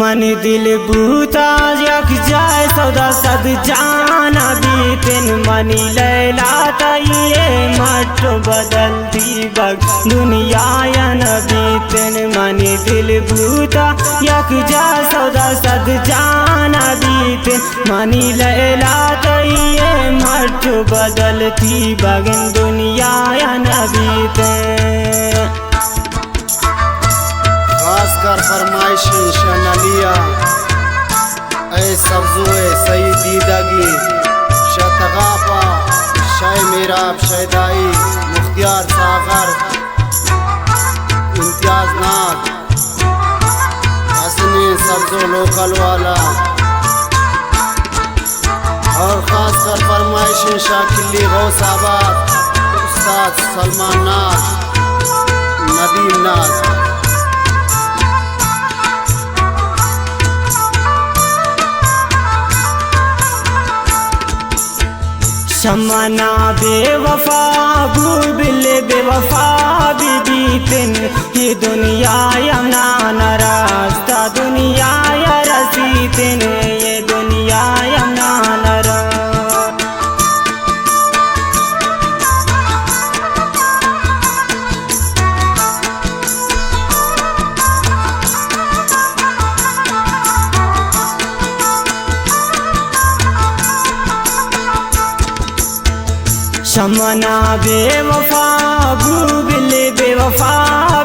मन दिल बूता यक जाए सौदा सद जाना बीतन मनी लैला तइए मट बदल दी बग दुनिया न बीतन मनी दिल बूता यक जाए सौदा सद जाना बीतन मनी लैला तइए मट बदलती बगन दुनिया न बीतन। खासकर फरमाइशी शनलिया ऐ सब्जुए सही दीदगी शतगापा शय मेराब शैदाई मुख्तियार सागर इम्तियाज नाग हसनी सब्जो लोकल वाला और खासकर फरमाइशी शाकिली गौसाबाद उस्ताद सलमान नाज नदीम नाज। शमना बेवफा भूबिल बेवफा बीबीतिन ये दुनिया यमना न रास्ता दुनिया या रसीतिन ये दुनिया यमना न शमना बेवफा भूबिल बेवफा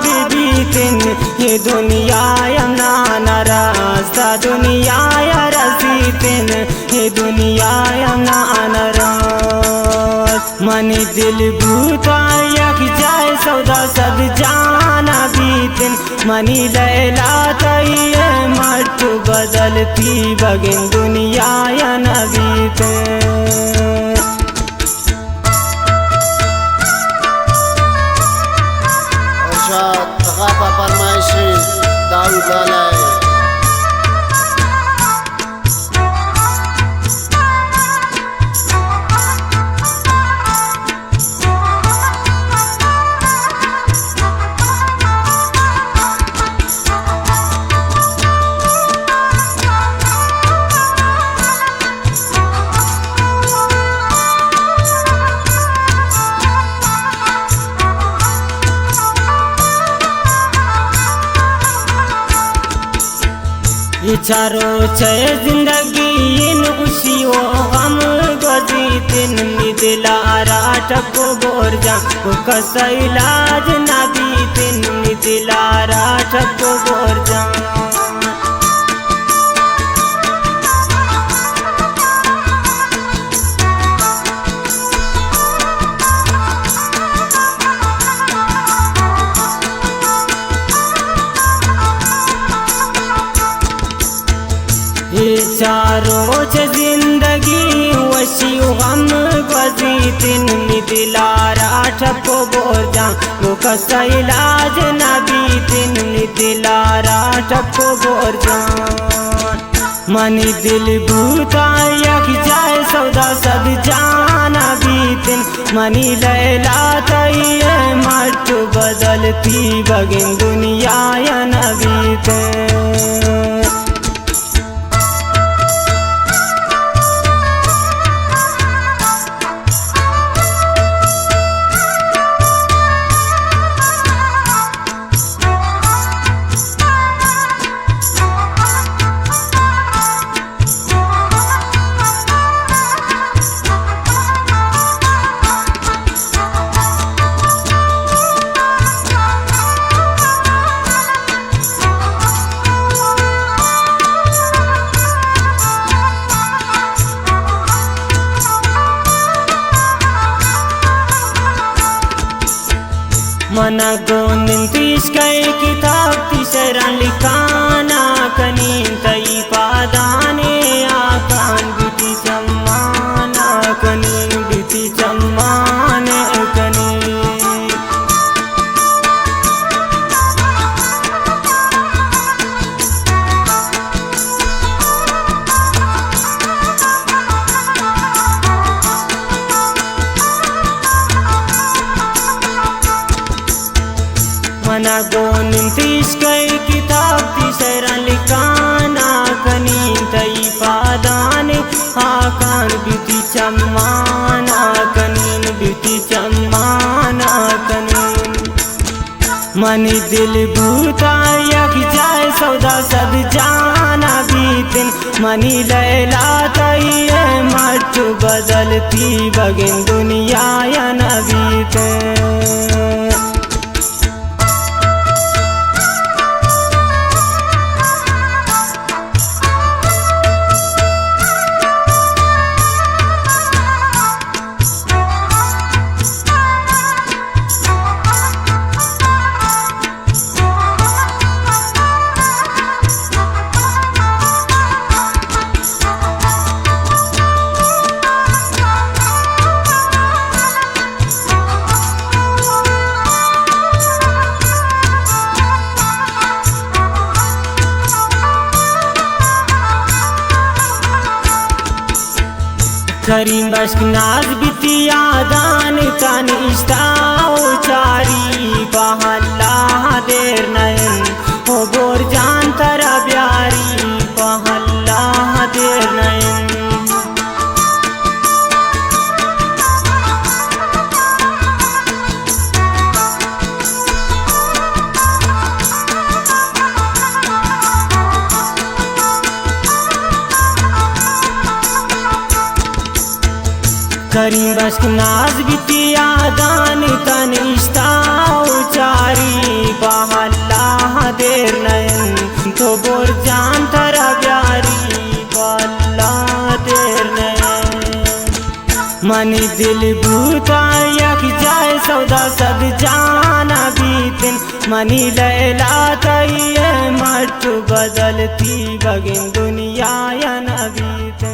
बीबीतिन ये दुनिया यमना न रास्ता दुनिया या रसीतिन ये दुनिया यमना न रास्त मन दिल बूता यक जाए सौदा सद जाना बीतिन मनी लैला तइए मट बदलती बगिन दुनिया या न बीतिन। तगापा फरमाइशी दाऊद आलय चारो छे जिंदगी इन खुशी वो गम गजीतिन दिलारा टको बोर जा कसै इलाज ना बीतिन दिलारा टको बोर जा। चारों जिंदगी वशी गम गजीतिन दिलारा ठको बोर जा वो कसा इलाज ना बीतिन दिलारा ठको बोर जा। मनी दिल बूता यक जाए सौदा सद जाना बीतिन मनी लैला तइए मट बदलती बगिन दुनिया या न बीतिन। मना गोनिन तीसकई किताब तीसरन लिखाना कनीन तई पादाने आकान बिटी चम्माना कनीन बिटी चम्माने कनीन। मना गोनिन तीसकई किताब तीसरन लिखाना पादाने आकान बिती चम्माना कनीन बिती चम्माना कनीन मनी दिल भूता यक जाए सौदा सद जाना बीतिन मनी लैला तैये मट बदलती बगिन दुनिया या न बीते करीम बश्क नाज बितिया दान तन इस्ताओ चारी पहला देर नयन हो गोर जान तरा प्यारी पहला देर नयन करीम बश्क नाज बितिया दान तन इस्ताओ चारी पहला देर नयन तो बोर जान तरा प्यारी पहला देर नयन मनी दिल भूता यक जाए सौदा सद जाना बीतिन मनी लैला तैये मट बदलती बगिन दुनिया या न बीते।